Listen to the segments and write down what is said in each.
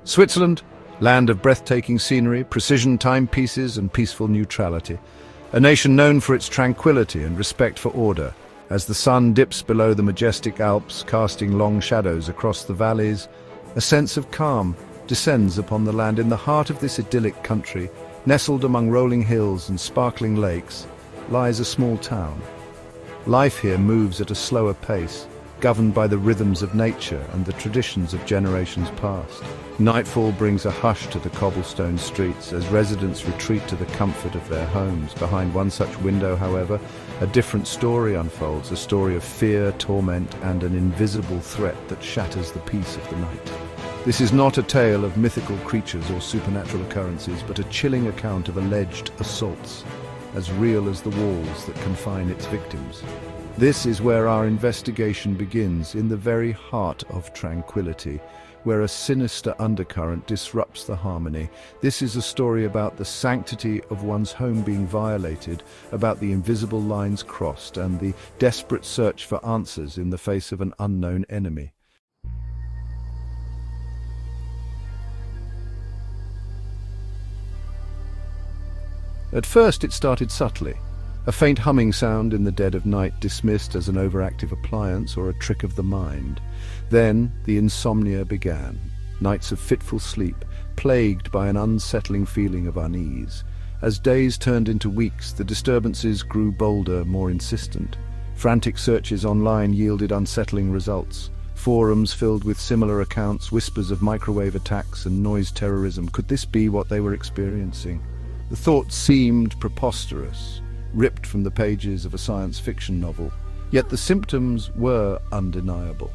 Switzerland, land of breathtaking scenery, precision timepieces and peaceful neutrality. A nation known for its tranquility and respect for order. As the sun dips below the majestic Alps, casting long shadows across the valleys, a sense of calm descends upon the land. In the heart of this idyllic country, nestled among rolling hills and sparkling lakes, lies a small town. Life here moves at a slower pace, governed by the rhythms of nature and the traditions of generations past. Nightfall brings a hush to the cobblestone streets as residents retreat to the comfort of their homes. Behind one such window, however, a different story unfolds, a story of fear, torment, and an invisible threat that shatters the peace of the night. This is not a tale of mythical creatures or supernatural occurrences, but a chilling account of alleged assaults, as real as the walls that confine its victims. This is where our investigation begins, in the very heart of tranquility, where a sinister undercurrent disrupts the harmony. This is a story about the sanctity of one's home being violated, about the invisible lines crossed, and the desperate search for answers in the face of an unknown enemy. At first it started subtly. A faint humming sound in the dead of night, dismissed as an overactive appliance or a trick of the mind. Then the insomnia began, nights of fitful sleep, plagued by an unsettling feeling of unease. As days turned into weeks, the disturbances grew bolder, more insistent. Frantic searches online yielded unsettling results. Forums filled with similar accounts, whispers of microwave attacks and noise terrorism. Could this be what they were experiencing? The thought seemed preposterous, ripped from the pages of a science fiction novel. Yet the symptoms were undeniable.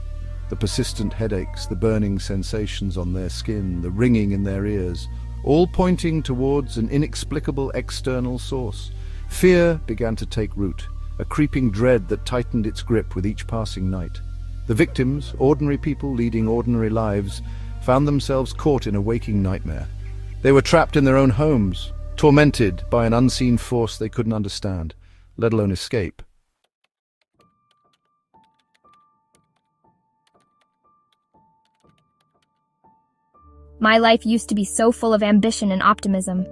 The persistent headaches, the burning sensations on their skin, the ringing in their ears, all pointing towards an inexplicable external source. Fear began to take root, a creeping dread that tightened its grip with each passing night. The victims, ordinary people leading ordinary lives, found themselves caught in a waking nightmare. They were trapped in their own homes, tormented by an unseen force they couldn't understand, let alone escape. My life used to be so full of ambition and optimism.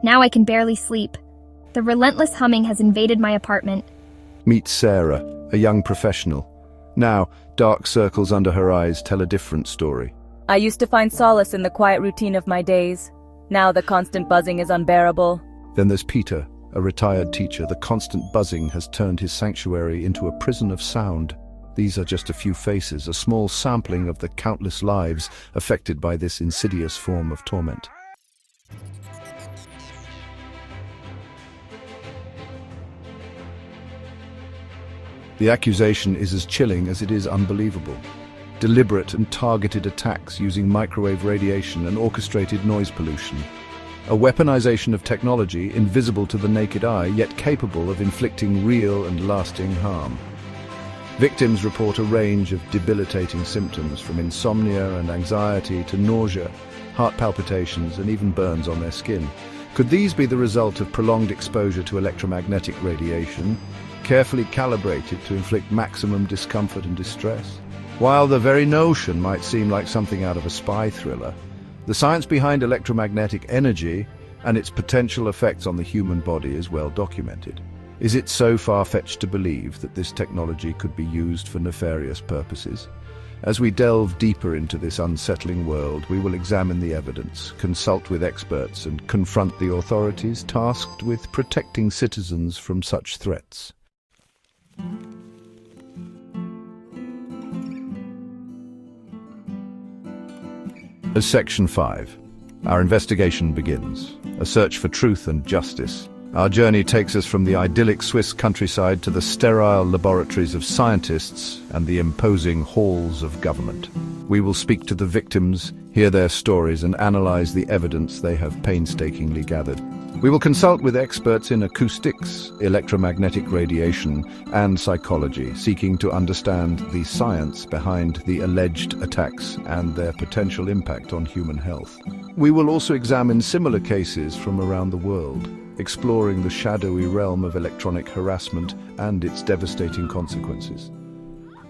Now I can barely sleep. The relentless humming has invaded my apartment. Meet Sarah, a young professional. Now, dark circles under her eyes tell a different story. I used to find solace in the quiet routine of my days. Now the constant buzzing is unbearable. Then there's Peter, a retired teacher. The constant buzzing has turned his sanctuary into a prison of sound. These are just a few faces, a small sampling of the countless lives affected by this insidious form of torment. The accusation is as chilling as it is unbelievable. Deliberate and targeted attacks using microwave radiation and orchestrated noise pollution. A weaponization of technology invisible to the naked eye, yet capable of inflicting real and lasting harm. Victims report a range of debilitating symptoms, from insomnia and anxiety to nausea, heart palpitations, and even burns on their skin. Could these be the result of prolonged exposure to electromagnetic radiation, carefully calibrated to inflict maximum discomfort and distress? While the very notion might seem like something out of a spy thriller, the science behind electromagnetic energy and its potential effects on the human body is well documented. Is it so far-fetched to believe that this technology could be used for nefarious purposes? As we delve deeper into this unsettling world, we will examine the evidence, consult with experts, and confront the authorities tasked with protecting citizens from such threats. As Section 5, our investigation begins. A search for truth and justice. Our journey takes us from the idyllic Swiss countryside to the sterile laboratories of scientists and the imposing halls of government. We will speak to the victims, hear their stories, and analyze the evidence they have painstakingly gathered. We will consult with experts in acoustics, electromagnetic radiation, and psychology, seeking to understand the science behind the alleged attacks and their potential impact on human health. We will also examine similar cases from around the world, exploring the shadowy realm of electronic harassment and its devastating consequences.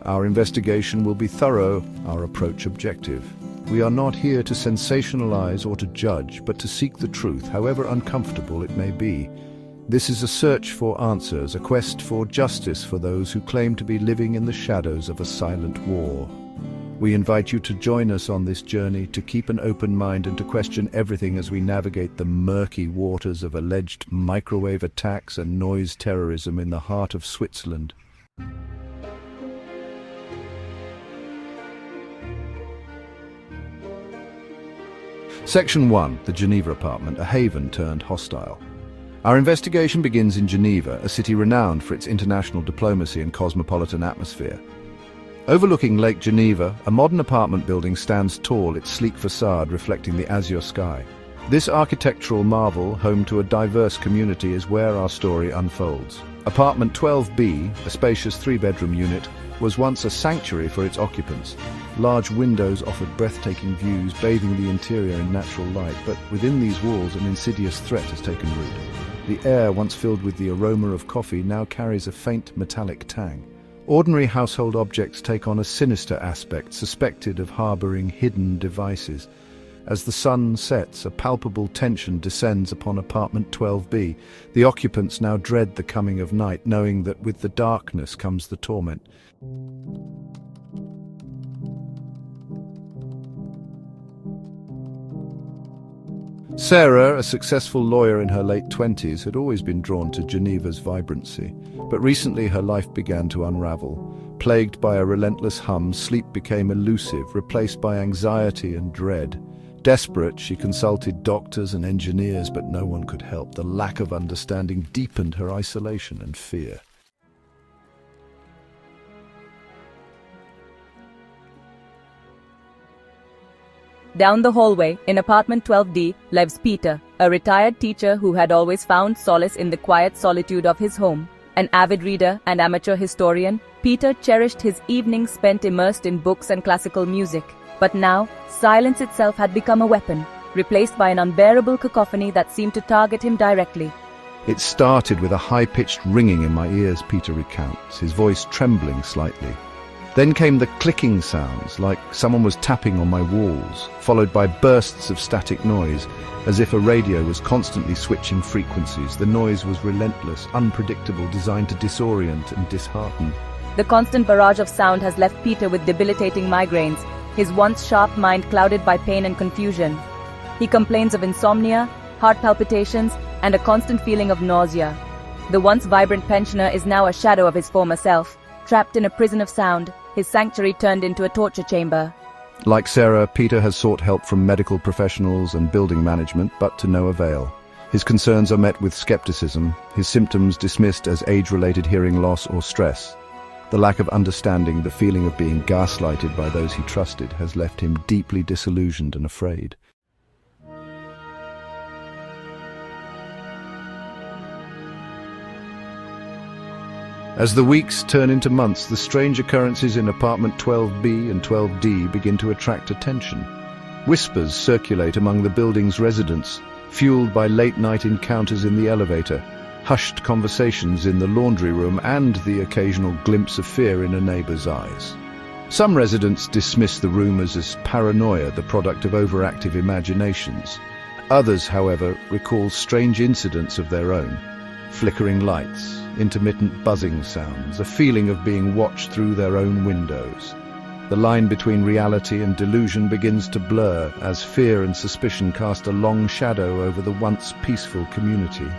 Our investigation will be thorough, our approach objective. We are not here to sensationalize or to judge, but to seek the truth, however uncomfortable it may be. This is a search for answers, a quest for justice for those who claim to be living in the shadows of a silent war. We invite you to join us on this journey, to keep an open mind and to question everything as we navigate the murky waters of alleged microwave attacks and noise terrorism in the heart of Switzerland. Section 1. The Geneva apartment, a haven turned hostile. Our investigation begins in Geneva, a city renowned for its international diplomacy and cosmopolitan atmosphere. Overlooking Lake Geneva, a modern apartment building stands tall, its sleek facade reflecting the azure sky. This architectural marvel, home to a diverse community, is where our story unfolds. Apartment 12B, a spacious three-bedroom unit, was once a sanctuary for its occupants. Large windows offered breathtaking views, bathing the interior in natural light, but within these walls an insidious threat has taken root. The air, once filled with the aroma of coffee, now carries a faint metallic tang. Ordinary household objects take on a sinister aspect, suspected of harboring hidden devices. As the sun sets, a palpable tension descends upon apartment 12B. The occupants now dread the coming of night, knowing that with the darkness comes the torment. Sarah, a successful lawyer in her late 20s, had always been drawn to Geneva's vibrancy. But recently her life began to unravel. Plagued by a relentless hum, sleep became elusive, replaced by anxiety and dread. Desperate, she consulted doctors and engineers, but no one could help. The lack of understanding deepened her isolation and fear. Down the hallway, in apartment 12D, lives Peter, a retired teacher who had always found solace in the quiet solitude of his home. An avid reader and amateur historian, Peter cherished his evenings spent immersed in books and classical music. But now, silence itself had become a weapon, replaced by an unbearable cacophony that seemed to target him directly. It started with a high-pitched ringing in my ears, Peter recounts, his voice trembling slightly. Then came the clicking sounds, like someone was tapping on my walls, followed by bursts of static noise, as if a radio was constantly switching frequencies. The noise was relentless, unpredictable, designed to disorient and dishearten. The constant barrage of sound has left Peter with debilitating migraines, his once sharp mind clouded by pain and confusion. He complains of insomnia, heart palpitations, and a constant feeling of nausea. The once vibrant pensioner is now a shadow of his former self, trapped in a prison of sound, his sanctuary turned into a torture chamber. Like Sarah, Peter has sought help from medical professionals and building management, but to no avail. His concerns are met with skepticism, his symptoms dismissed as age-related hearing loss or stress. The lack of understanding, the feeling of being gaslighted by those he trusted, has left him deeply disillusioned and afraid. As the weeks turn into months, the strange occurrences in apartment 12B and 12D begin to attract attention. Whispers circulate among the building's residents, fueled by late-night encounters in the elevator, hushed conversations in the laundry room, and the occasional glimpse of fear in a neighbor's eyes. Some residents dismiss the rumors as paranoia, the product of overactive imaginations. Others, however, recall strange incidents of their own. Flickering lights, intermittent buzzing sounds, a feeling of being watched through their own windows. The line between reality and delusion begins to blur as fear and suspicion cast a long shadow over the once peaceful community.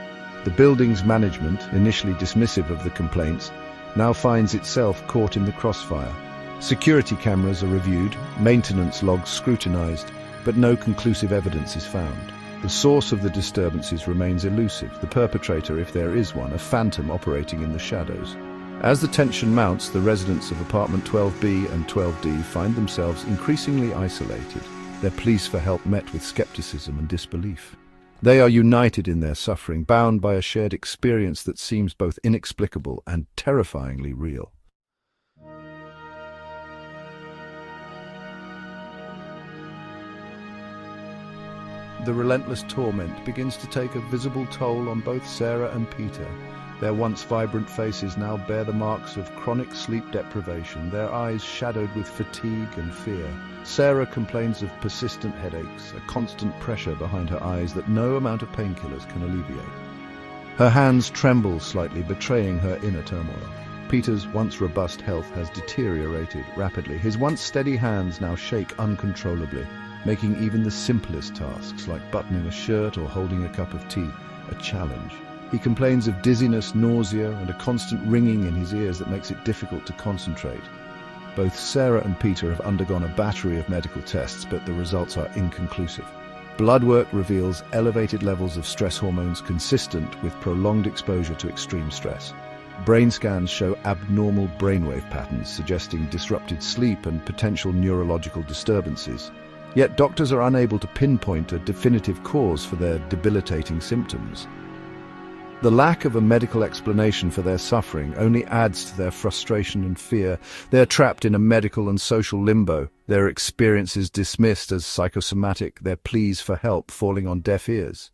The building's management, initially dismissive of the complaints, now finds itself caught in the crossfire. Security cameras are reviewed, maintenance logs scrutinized, but no conclusive evidence is found. The source of the disturbances remains elusive, the perpetrator, if there is one, a phantom operating in the shadows. As the tension mounts, the residents of apartment 12B and 12D find themselves increasingly isolated, their pleas for help met with skepticism and disbelief. They are united in their suffering, bound by a shared experience that seems both inexplicable and terrifyingly real. the relentless torment begins to take a visible toll on both Sarah and Peter. Their once vibrant faces now bear the marks of chronic sleep deprivation, their eyes shadowed with fatigue and fear. Sarah complains of persistent headaches, a constant pressure behind her eyes that no amount of painkillers can alleviate. Her hands tremble slightly, betraying her inner turmoil. Peter's once robust health has deteriorated rapidly. His once steady hands now shake uncontrollably, making even the simplest tasks, like buttoning a shirt or holding a cup of tea, a challenge. He complains of dizziness, nausea, and a constant ringing in his ears that makes it difficult to concentrate. Both Sarah and Peter have undergone a battery of medical tests, but the results are inconclusive. Blood work reveals elevated levels of stress hormones consistent with prolonged exposure to extreme stress. Brain scans show abnormal brainwave patterns, suggesting disrupted sleep and potential neurological disturbances. Yet doctors are unable to pinpoint a definitive cause for their debilitating symptoms. The lack of a medical explanation for their suffering only adds to their frustration and fear. They're trapped in a medical and social limbo, their experiences dismissed as psychosomatic, their pleas for help falling on deaf ears.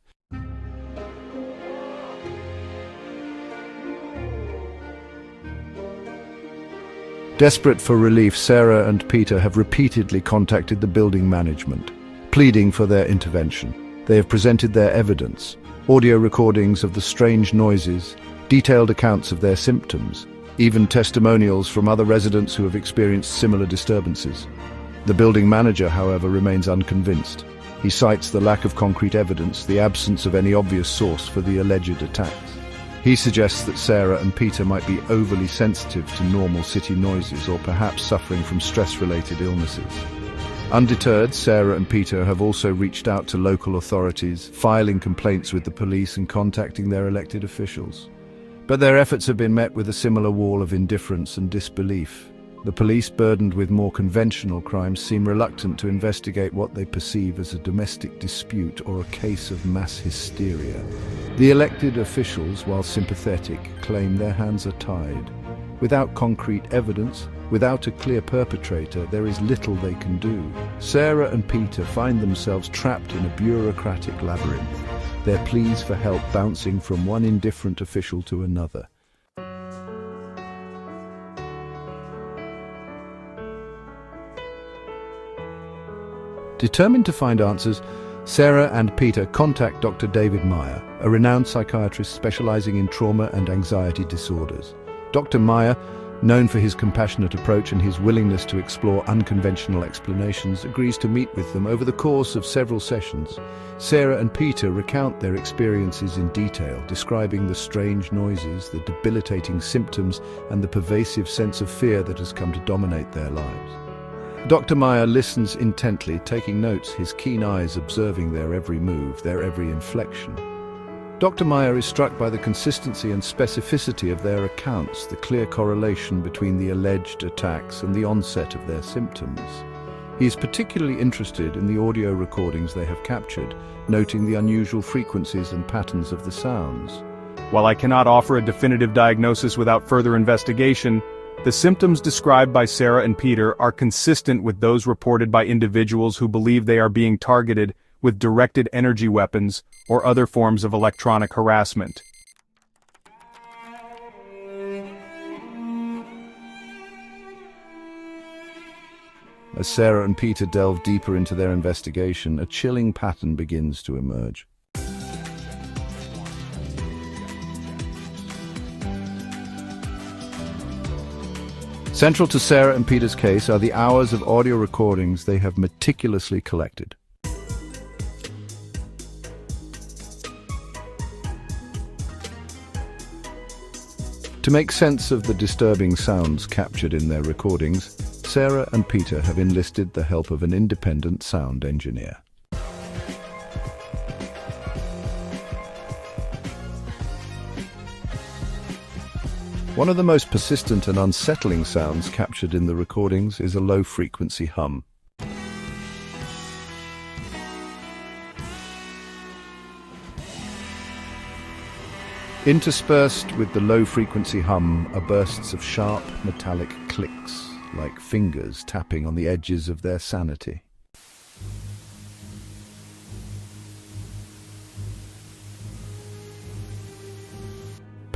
Desperate for relief, Sarah and Peter have repeatedly contacted the building management, pleading for their intervention. They have presented their evidence, audio recordings of the strange noises, detailed accounts of their symptoms, even testimonials from other residents who have experienced similar disturbances. The building manager, however, remains unconvinced. He cites the lack of concrete evidence, the absence of any obvious source for the alleged attacks. He suggests that Sarah and Peter might be overly sensitive to normal city noises or perhaps suffering from stress-related illnesses. Undeterred, Sarah and Peter have also reached out to local authorities, filing complaints with the police and contacting their elected officials. But their efforts have been met with a similar wall of indifference and disbelief. The police, burdened with more conventional crimes, seem reluctant to investigate what they perceive as a domestic dispute or a case of mass hysteria. The elected officials, while sympathetic, claim their hands are tied. Without concrete evidence, without a clear perpetrator, there is little they can do. Sarah and Peter find themselves trapped in a bureaucratic labyrinth, their pleas for help bouncing from one indifferent official to another. Determined to find answers, Sarah and Peter contact Dr. David Meyer, a renowned psychiatrist specializing in trauma and anxiety disorders. Dr. Meyer, known for his compassionate approach and his willingness to explore unconventional explanations, agrees to meet with them. Over the course of several sessions, Sarah and Peter recount their experiences in detail, describing the strange noises, the debilitating symptoms, and the pervasive sense of fear that has come to dominate their lives. Dr. Meyer listens intently, taking notes, his keen eyes observing their every move, their every inflection. Dr. Meyer is struck by the consistency and specificity of their accounts, the clear correlation between the alleged attacks and the onset of their symptoms. He is particularly interested in the audio recordings they have captured, noting the unusual frequencies and patterns of the sounds. While I cannot offer a definitive diagnosis without further investigation, the symptoms described by Sarah and Peter are consistent with those reported by individuals who believe they are being targeted with directed energy weapons or other forms of electronic harassment. As Sarah and Peter delve deeper into their investigation, a chilling pattern begins to emerge. Central to Sarah and Peter's case are the hours of audio recordings they have meticulously collected. To make sense of the disturbing sounds captured in their recordings, Sarah and Peter have enlisted the help of an independent sound engineer. One of the most persistent and unsettling sounds captured in the recordings is a low-frequency hum. Interspersed with the low-frequency hum are bursts of sharp, metallic clicks, like fingers tapping on the edges of their sanity.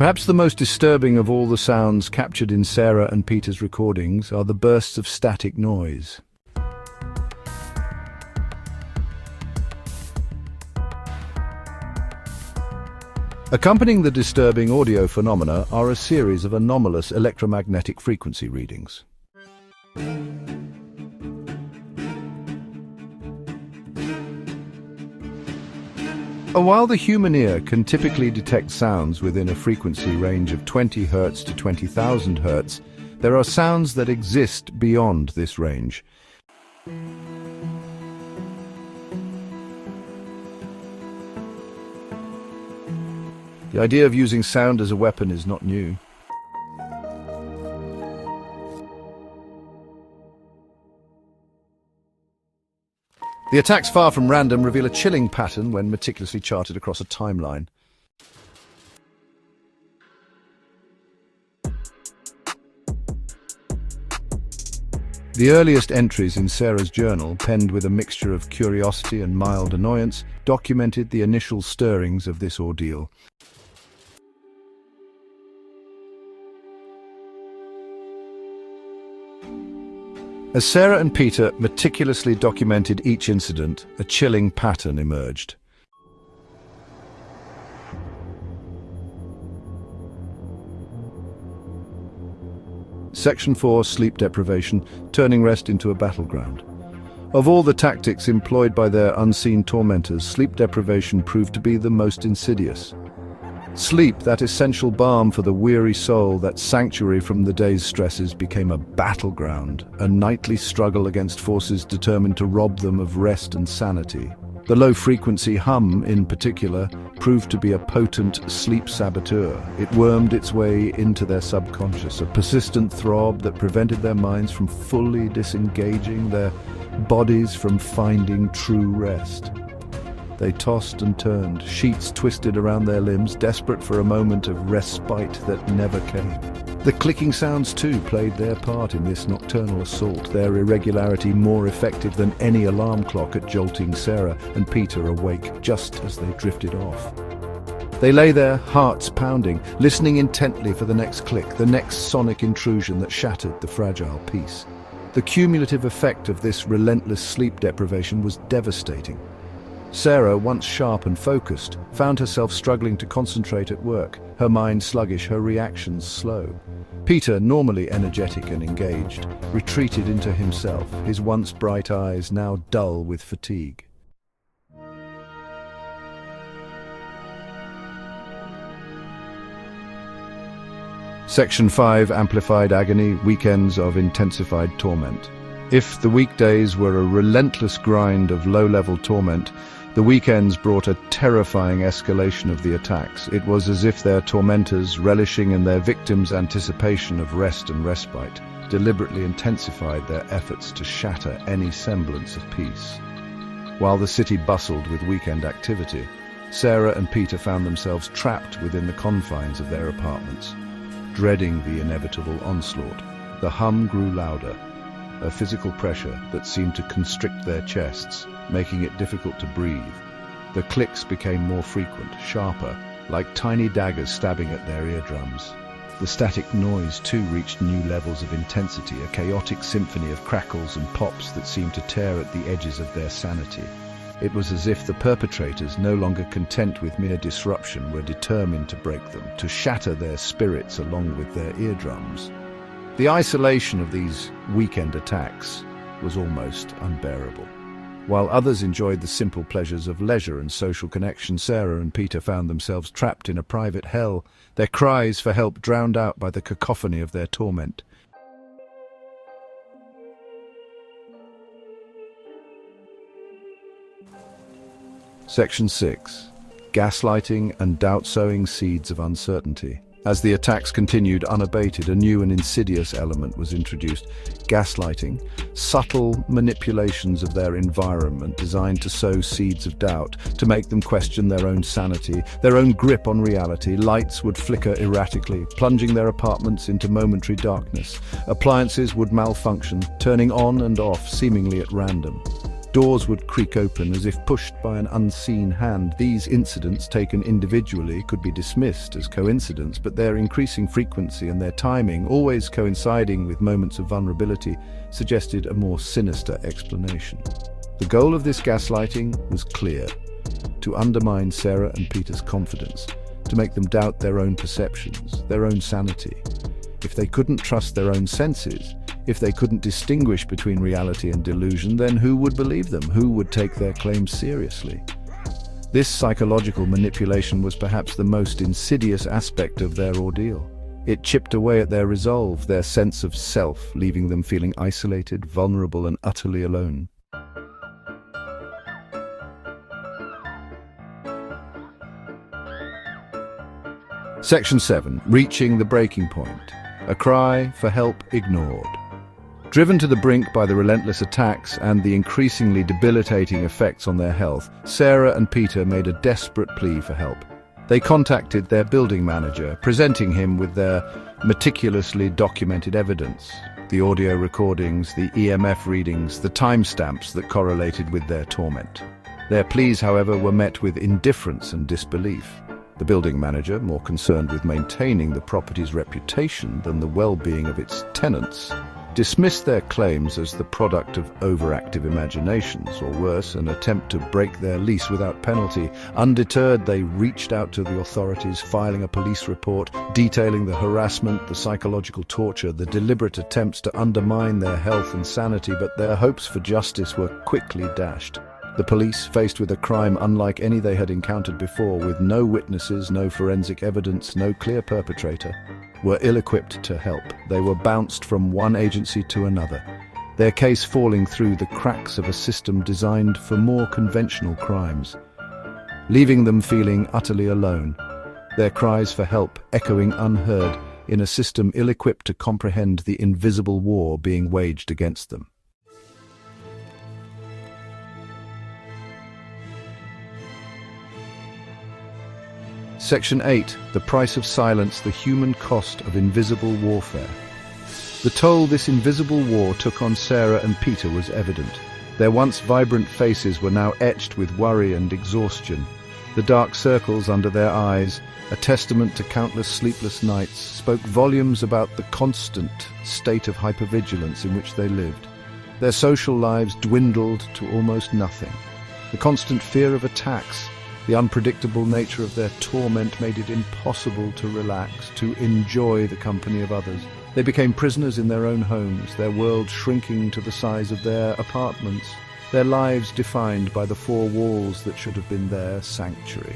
Perhaps the most disturbing of all the sounds captured in Sarah and Peter's recordings are the bursts of static noise. Accompanying the disturbing audio phenomena are a series of anomalous electromagnetic frequency readings. While the human ear can typically detect sounds within a frequency range of 20 Hz to 20,000 Hz, there are sounds that exist beyond this range. The idea of using sound as a weapon is not new. The attacks, far from random, reveal a chilling pattern when meticulously charted across a timeline. The earliest entries in Sarah's journal, penned with a mixture of curiosity and mild annoyance, documented the initial stirrings of this ordeal. As Sarah and Peter meticulously documented each incident, a chilling pattern emerged. Section 4, Sleep Deprivation, turning rest into a battleground. Of all the tactics employed by their unseen tormentors, sleep deprivation proved to be the most insidious. Sleep, that essential balm for the weary soul, that sanctuary from the day's stresses, became a battleground, a nightly struggle against forces determined to rob them of rest and sanity. The low-frequency hum, in particular, proved to be a potent sleep saboteur. It wormed its way into their subconscious, a persistent throb that prevented their minds from fully disengaging, their bodies from finding true rest. They tossed and turned, sheets twisted around their limbs, desperate for a moment of respite that never came. The clicking sounds too played their part in this nocturnal assault, their irregularity more effective than any alarm clock at jolting Sarah and Peter awake just as they drifted off. They lay there, hearts pounding, listening intently for the next click, the next sonic intrusion that shattered the fragile peace. The cumulative effect of this relentless sleep deprivation was devastating. Sarah, once sharp and focused, found herself struggling to concentrate at work, her mind sluggish, her reactions slow. Peter, normally energetic and engaged, retreated into himself, his once bright eyes now dull with fatigue. Section 5, Amplified Agony, Weekends of Intensified Torment. If the weekdays were a relentless grind of low-level torment, the weekends brought a terrifying escalation of the attacks. It was as if their tormentors, relishing in their victims' anticipation of rest and respite, deliberately intensified their efforts to shatter any semblance of peace. While the city bustled with weekend activity, Sarah and Peter found themselves trapped within the confines of their apartments, dreading the inevitable onslaught. The hum grew louder, a physical pressure that seemed to constrict their chests, making it difficult to breathe. The clicks became more frequent, sharper, like tiny daggers stabbing at their eardrums. The static noise too reached new levels of intensity, a chaotic symphony of crackles and pops that seemed to tear at the edges of their sanity. It was as if the perpetrators, no longer content with mere disruption, were determined to break them, to shatter their spirits along with their eardrums. The isolation of these weekend attacks was almost unbearable. While others enjoyed the simple pleasures of leisure and social connection, Sarah and Peter found themselves trapped in a private hell, their cries for help drowned out by the cacophony of their torment. Section 6. Gaslighting and doubt-sowing seeds of uncertainty. As the attacks continued unabated, a new and insidious element was introduced: gaslighting, subtle manipulations of their environment designed to sow seeds of doubt, to make them question their own sanity, their own grip on reality. Lights would flicker erratically, plunging their apartments into momentary darkness. Appliances would malfunction, turning on and off seemingly at random. Doors would creak open as if pushed by an unseen hand. These incidents, taken individually, could be dismissed as coincidence, but their increasing frequency and their timing, always coinciding with moments of vulnerability, suggested a more sinister explanation. The goal of this gaslighting was clear: to undermine Sarah and Peter's confidence, to make them doubt their own perceptions, their own sanity. If they couldn't trust their own senses, if they couldn't distinguish between reality and delusion, then who would believe them? Who would take their claims seriously? This psychological manipulation was perhaps the most insidious aspect of their ordeal. It chipped away at their resolve, their sense of self, leaving them feeling isolated, vulnerable, and utterly alone. Section 7. Reaching the breaking point. A cry for help ignored. Driven to the brink by the relentless attacks and the increasingly debilitating effects on their health, Sarah and Peter made a desperate plea for help. They contacted their building manager, presenting him with their meticulously documented evidence: the audio recordings, the EMF readings, the timestamps that correlated with their torment. Their pleas, however, were met with indifference and disbelief. The building manager, more concerned with maintaining the property's reputation than the well-being of its tenants, dismissed their claims as the product of overactive imaginations, or worse, an attempt to break their lease without penalty. Undeterred, they reached out to the authorities, filing a police report detailing the harassment, the psychological torture, the deliberate attempts to undermine their health and sanity, but their hopes for justice were quickly dashed. The police, faced with a crime unlike any they had encountered before, with no witnesses, no forensic evidence, no clear perpetrator, were ill-equipped to help. They were bounced from one agency to another, their case falling through the cracks of a system designed for more conventional crimes, leaving them feeling utterly alone, their cries for help echoing unheard in a system ill-equipped to comprehend the invisible war being waged against them. Section 8. The price of silence, the human cost of invisible warfare. The toll this invisible war took on Sarah and Peter was evident. Their once vibrant faces were now etched with worry and exhaustion. The dark circles under their eyes, a testament to countless sleepless nights, spoke volumes about the constant state of hypervigilance in which they lived. Their social lives dwindled to almost nothing. The constant fear of attacks, the unpredictable nature of their torment made it impossible to relax, to enjoy the company of others. They became prisoners in their own homes, their world shrinking to the size of their apartments, their lives defined by the four walls that should have been their sanctuary.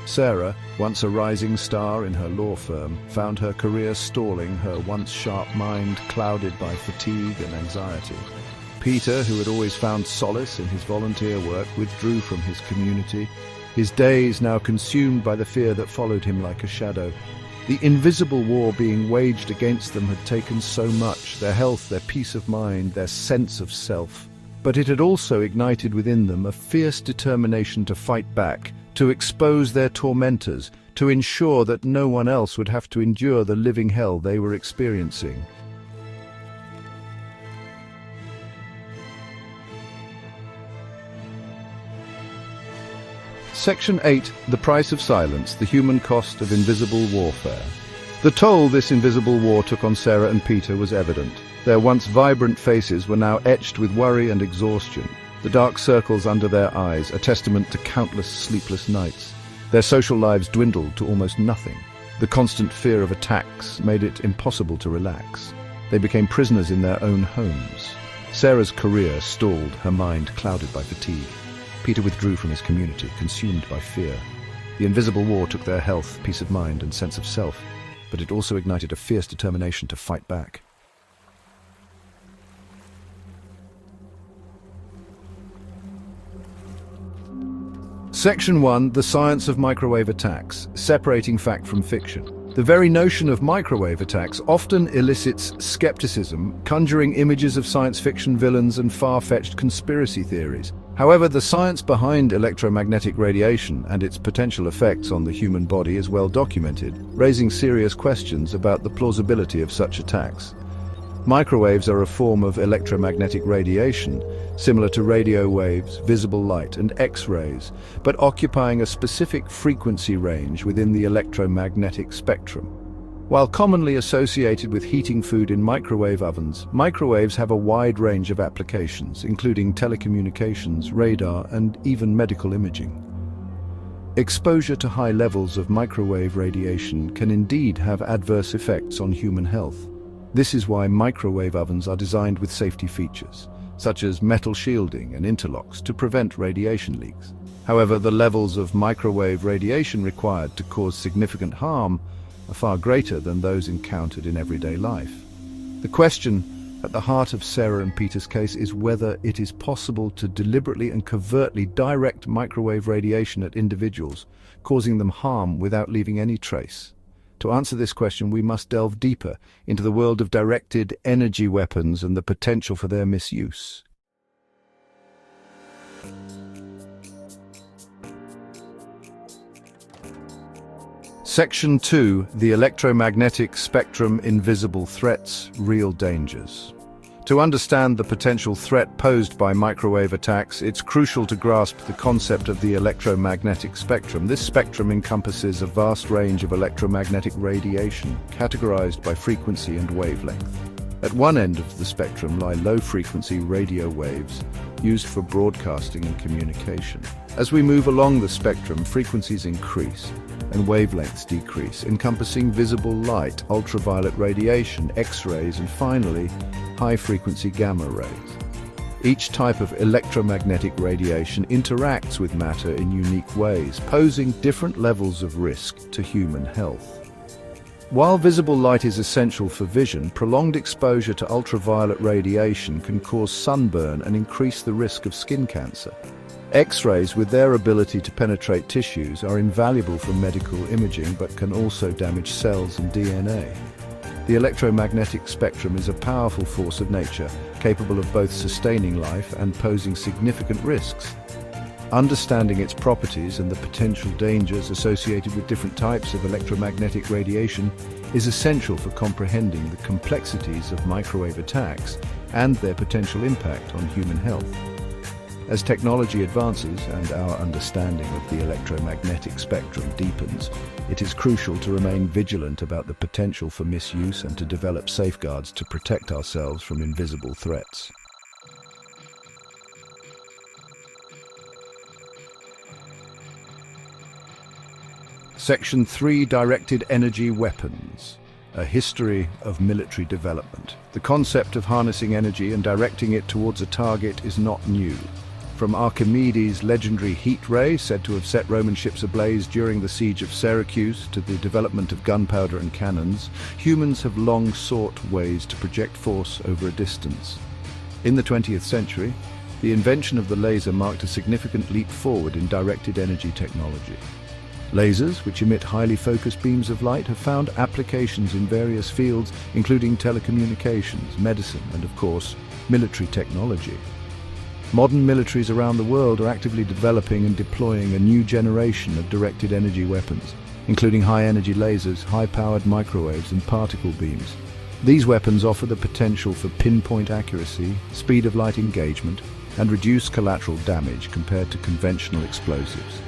Sarah, once a rising star in her law firm, found her career stalling, her once sharp mind clouded by fatigue and anxiety. Peter, who had always found solace in his volunteer work, withdrew from his community, his days now consumed by the fear that followed him like a shadow. The invisible war being waged against them had taken so much, their health, their peace of mind, their sense of self. But it had also ignited within them a fierce determination to fight back, to expose their tormentors, to ensure that no one else would have to endure the living hell they were experiencing. Section 8. The price of silence, the human cost of invisible warfare. The toll this invisible war took on Sarah and Peter was evident. Their once vibrant faces were now etched with worry and exhaustion, the dark circles under their eyes a testament to countless sleepless nights. Their social lives dwindled to almost nothing. The constant fear of attacks made it impossible to relax. They became prisoners in their own homes. Sarah's career stalled, her mind clouded by fatigue. Peter withdrew from his community, consumed by fear. The invisible war took their health, peace of mind, and sense of self, but it also ignited a fierce determination to fight back. Section 1. The science of microwave attacks, separating fact from fiction. The very notion of microwave attacks often elicits skepticism, conjuring images of science fiction villains and far-fetched conspiracy theories. However, the science behind electromagnetic radiation and its potential effects on the human body is well documented, raising serious questions about the plausibility of such attacks. Microwaves are a form of electromagnetic radiation, similar to radio waves, visible light, and X-rays, but occupying a specific frequency range within the electromagnetic spectrum. While commonly associated with heating food in microwave ovens, microwaves have a wide range of applications, including telecommunications, radar, and even medical imaging. Exposure to high levels of microwave radiation can indeed have adverse effects on human health. This is why microwave ovens are designed with safety features, such as metal shielding and interlocks to prevent radiation leaks. However, the levels of microwave radiation required to cause significant harm are far greater than those encountered in everyday life. The question at the heart of Sarah and Peter's case is whether it is possible to deliberately and covertly direct microwave radiation at individuals, causing them harm without leaving any trace. To answer this question, we must delve deeper into the world of directed energy weapons and the potential for their misuse. Section 2. The electromagnetic spectrum: invisible threats, real dangers. To understand the potential threat posed by microwave attacks, it's crucial to grasp the concept of the electromagnetic spectrum. This spectrum encompasses a vast range of electromagnetic radiation, categorized by frequency and wavelength. At one end of the spectrum lie low-frequency radio waves, used for broadcasting and communication. As we move along the spectrum, frequencies increase and wavelengths decrease, encompassing visible light, ultraviolet radiation, X-rays, and finally, high-frequency gamma rays. Each type of electromagnetic radiation interacts with matter in unique ways, posing different levels of risk to human health. While visible light is essential for vision, prolonged exposure to ultraviolet radiation can cause sunburn and increase the risk of skin cancer. X-rays, with their ability to penetrate tissues, are invaluable for medical imaging but can also damage cells and DNA. The electromagnetic spectrum is a powerful force of nature, capable of both sustaining life and posing significant risks. Understanding its properties and the potential dangers associated with different types of electromagnetic radiation is essential for comprehending the complexities of microwave attacks and their potential impact on human health. As technology advances and our understanding of the electromagnetic spectrum deepens, it is crucial to remain vigilant about the potential for misuse and to develop safeguards to protect ourselves from invisible threats. Section 3. Directed energy weapons. A history of military development. The concept of harnessing energy and directing it towards a target is not new. From Archimedes' legendary heat ray, said to have set Roman ships ablaze during the siege of Syracuse, to the development of gunpowder and cannons, humans have long sought ways to project force over a distance. In the 20th century, the invention of the laser marked a significant leap forward in directed energy technology. Lasers, which emit highly focused beams of light, have found applications in various fields, including telecommunications, medicine, and of course, military technology. Modern militaries around the world are actively developing and deploying a new generation of directed energy weapons, including high-energy lasers, high-powered microwaves, and particle beams. These weapons offer the potential for pinpoint accuracy, speed of light engagement, and reduced collateral damage compared to conventional explosives.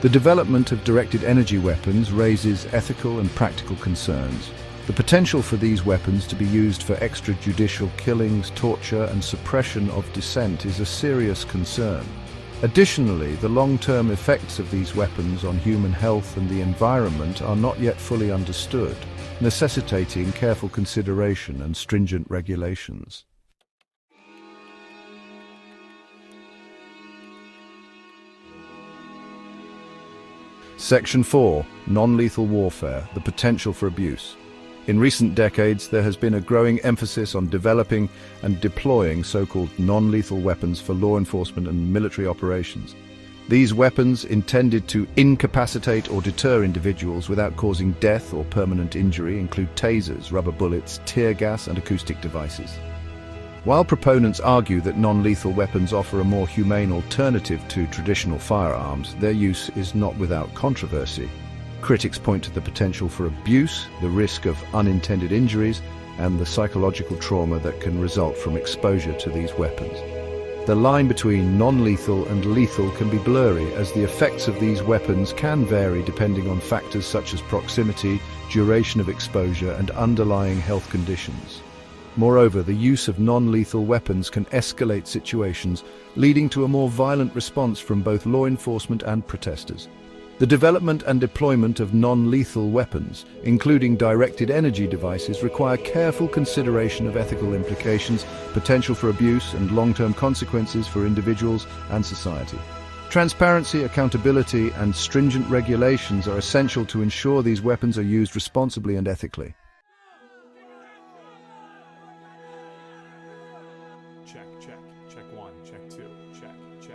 The development of directed energy weapons raises ethical and practical concerns. The potential for these weapons to be used for extrajudicial killings, torture, and suppression of dissent is a serious concern. Additionally, the long-term effects of these weapons on human health and the environment are not yet fully understood, necessitating careful consideration and stringent regulations. Section 4. Non-lethal warfare, the potential for abuse. In recent decades, there has been a growing emphasis on developing and deploying so-called non-lethal weapons for law enforcement and military operations. These weapons, intended to incapacitate or deter individuals without causing death or permanent injury, include tasers, rubber bullets, tear gas, and acoustic devices. While proponents argue that non-lethal weapons offer a more humane alternative to traditional firearms, their use is not without controversy. Critics point to the potential for abuse, the risk of unintended injuries, and the psychological trauma that can result from exposure to these weapons. The line between non-lethal and lethal can be blurry, as the effects of these weapons can vary depending on factors such as proximity, duration of exposure, and underlying health conditions. Moreover, the use of non-lethal weapons can escalate situations, leading to a more violent response from both law enforcement and protesters. The development and deployment of non-lethal weapons, including directed energy devices, require careful consideration of ethical implications, potential for abuse, and long-term consequences for individuals and society. Transparency, accountability, and stringent regulations are essential to ensure these weapons are used responsibly and ethically.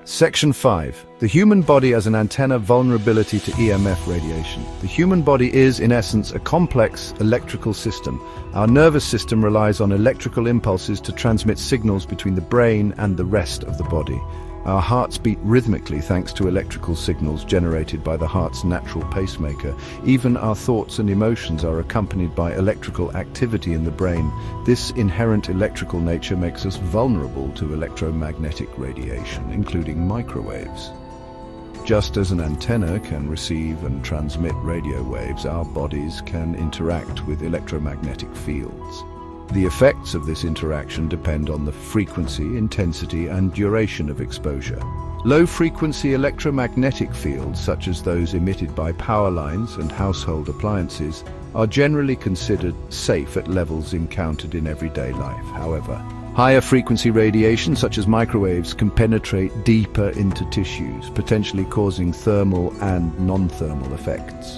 Section 5. The human body as an antenna vulnerability to EMF radiation. The human body is, in essence, a complex electrical system. Our nervous system relies on electrical impulses to transmit signals between the brain and the rest of the body. Our hearts beat rhythmically thanks to electrical signals generated by the heart's natural pacemaker. Even our thoughts and emotions are accompanied by electrical activity in the brain. This inherent electrical nature makes us vulnerable to electromagnetic radiation, including microwaves. Just as an antenna can receive and transmit radio waves, our bodies can interact with electromagnetic fields. The effects of this interaction depend on the frequency, intensity, and duration of exposure. Low-frequency electromagnetic fields, such as those emitted by power lines and household appliances, are generally considered safe at levels encountered in everyday life. However, higher frequency radiation, such as microwaves, can penetrate deeper into tissues, potentially causing thermal and non-thermal effects.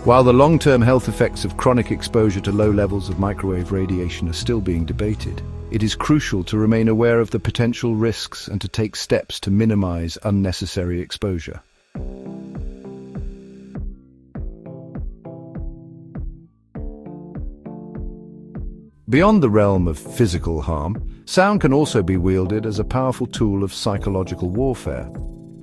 While the long-term health effects of chronic exposure to low levels of microwave radiation are still being debated, it is crucial to remain aware of the potential risks and to take steps to minimize unnecessary exposure. Beyond the realm of physical harm, sound can also be wielded as a powerful tool of psychological warfare.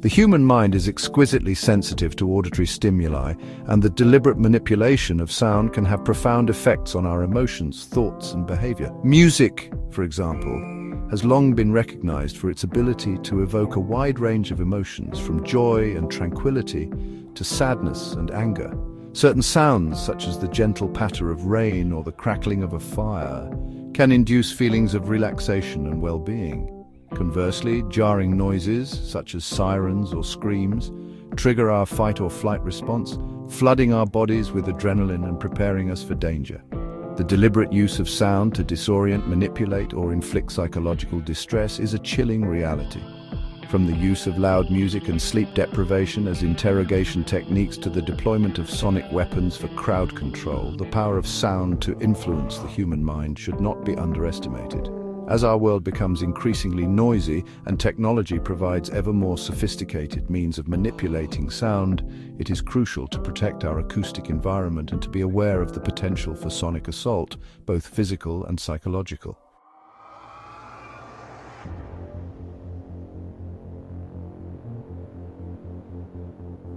The human mind is exquisitely sensitive to auditory stimuli, and the deliberate manipulation of sound can have profound effects on our emotions, thoughts, and behavior. Music, for example, has long been recognized for its ability to evoke a wide range of emotions, from joy and tranquility to sadness and anger. Certain sounds, such as the gentle patter of rain or the crackling of a fire, can induce feelings of relaxation and well-being. Conversely, jarring noises, such as sirens or screams, trigger our fight or flight response, flooding our bodies with adrenaline and preparing us for danger. The deliberate use of sound to disorient, manipulate, or inflict psychological distress is a chilling reality. From the use of loud music and sleep deprivation as interrogation techniques to the deployment of sonic weapons for crowd control, the power of sound to influence the human mind should not be underestimated. As our world becomes increasingly noisy and technology provides ever more sophisticated means of manipulating sound, it is crucial to protect our acoustic environment and to be aware of the potential for sonic assault, both physical and psychological.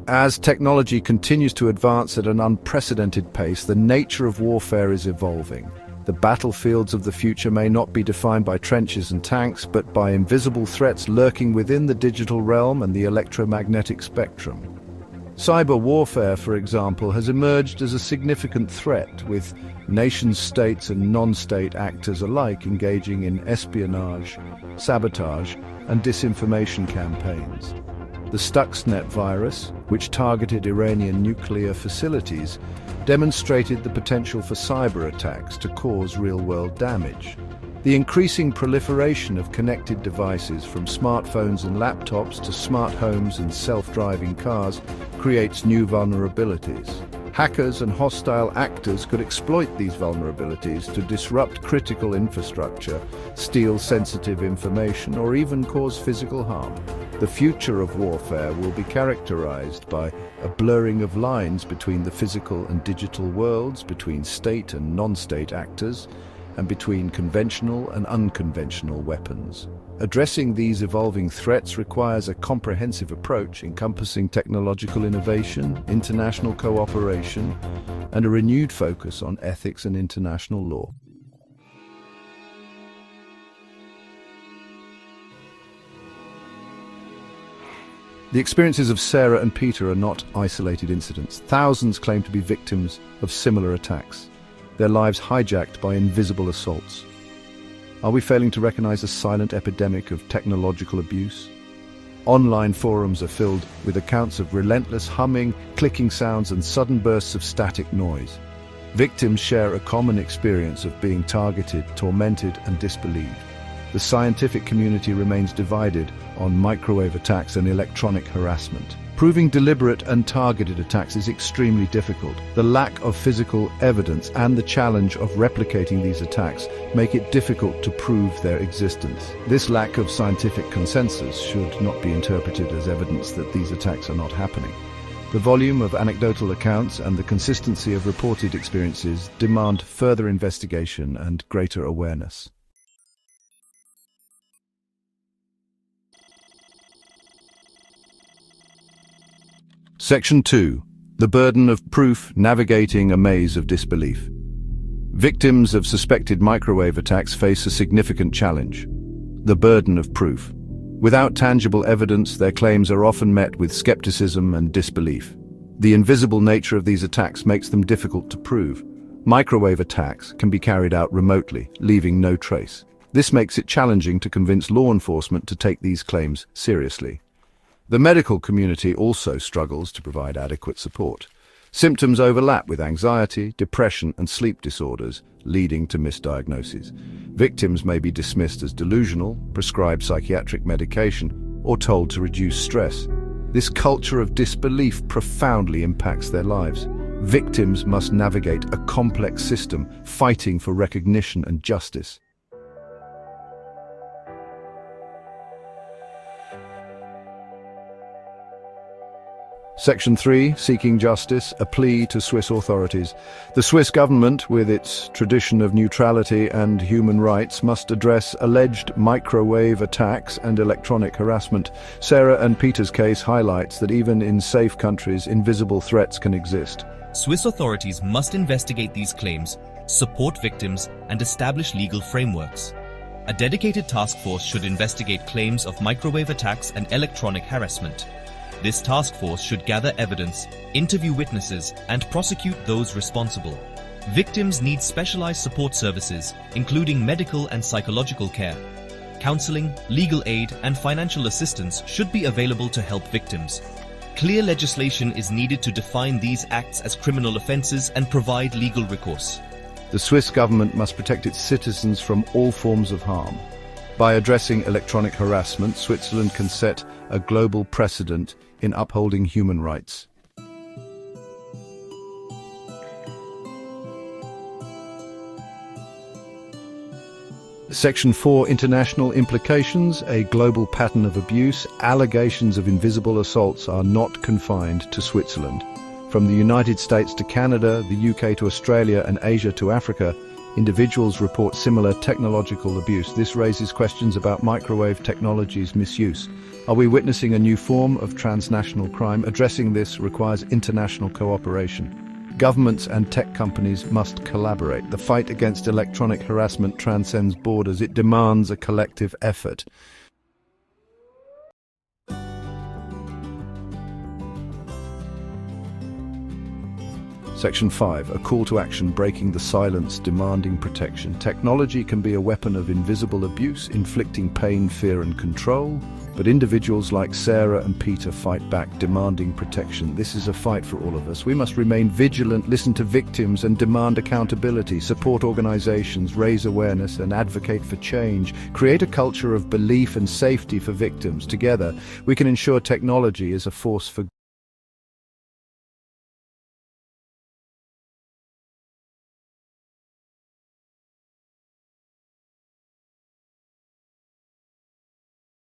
As technology continues to advance at an unprecedented pace, the nature of warfare is evolving. The battlefields of the future may not be defined by trenches and tanks, but by invisible threats lurking within the digital realm and the electromagnetic spectrum. Cyber warfare, for example, has emerged as a significant threat, with nation-states and non-state actors alike engaging in espionage, sabotage, and disinformation campaigns. The Stuxnet virus, which targeted Iranian nuclear facilities, demonstrated the potential for cyber attacks to cause real-world damage. The increasing proliferation of connected devices, from smartphones and laptops to smart homes and self-driving cars, creates new vulnerabilities. Hackers and hostile actors could exploit these vulnerabilities to disrupt critical infrastructure, steal sensitive information, or even cause physical harm. The future of warfare will be characterized by a blurring of lines between the physical and digital worlds, between state and non-state actors, and between conventional and unconventional weapons. Addressing these evolving threats requires a comprehensive approach encompassing technological innovation, international cooperation, and a renewed focus on ethics and international law. The experiences of Sarah and Peter are not isolated incidents. Thousands claim to be victims of similar attacks, their lives hijacked by invisible assaults. Are we failing to recognize a silent epidemic of technological abuse? Online forums are filled with accounts of relentless humming, clicking sounds, and sudden bursts of static noise. Victims share a common experience of being targeted, tormented, and disbelieved. The scientific community remains divided on microwave attacks and electronic harassment. Proving deliberate and targeted attacks is extremely difficult. The lack of physical evidence and the challenge of replicating these attacks make it difficult to prove their existence. This lack of scientific consensus should not be interpreted as evidence that these attacks are not happening. The volume of anecdotal accounts and the consistency of reported experiences demand further investigation and greater awareness. Section 2. The burden of proof navigating a maze of disbelief. Victims of suspected microwave attacks face a significant challenge: the burden of proof. Without tangible evidence, their claims are often met with skepticism and disbelief. The invisible nature of these attacks makes them difficult to prove. Microwave attacks can be carried out remotely, leaving no trace. This makes it challenging to convince law enforcement to take these claims seriously. The medical community also struggles to provide adequate support. Symptoms overlap with anxiety, depression, and sleep disorders, leading to misdiagnoses. Victims may be dismissed as delusional, prescribed psychiatric medication, or told to reduce stress. This culture of disbelief profoundly impacts their lives. Victims must navigate a complex system, fighting for recognition and justice. Section 3, Seeking Justice, a plea to Swiss authorities. The Swiss government, with its tradition of neutrality and human rights, must address alleged microwave attacks and electronic harassment. Sarah and Peter's case highlights that even in safe countries, invisible threats can exist. Swiss authorities must investigate these claims, support victims, and establish legal frameworks. A dedicated task force should investigate claims of microwave attacks and electronic harassment. This task force should gather evidence, interview witnesses, and prosecute those responsible. Victims need specialized support services, including medical and psychological care. Counseling, legal aid, and financial assistance should be available to help victims. Clear legislation is needed to define these acts as criminal offenses and provide legal recourse. The Swiss government must protect its citizens from all forms of harm. By addressing electronic harassment, Switzerland can set a global precedent in upholding human rights. Section 4, International Implications, a global pattern of abuse. Allegations of invisible assaults are not confined to Switzerland. From the United States to Canada, the UK to Australia, and Asia to Africa, individuals report similar technological abuse. This raises questions about microwave technology's misuse. Are we witnessing a new form of transnational crime? Addressing this requires international cooperation. Governments and tech companies must collaborate. The fight against electronic harassment transcends borders. It demands a collective effort. Section 5, a call to action, breaking the silence, demanding protection. Technology can be a weapon of invisible abuse, inflicting pain, fear, and control. But individuals like Sarah and Peter fight back, demanding protection. This is a fight for all of us. We must remain vigilant, listen to victims, and demand accountability, support organizations, raise awareness, and advocate for change. Create a culture of belief and safety for victims. Together, we can ensure technology is a force for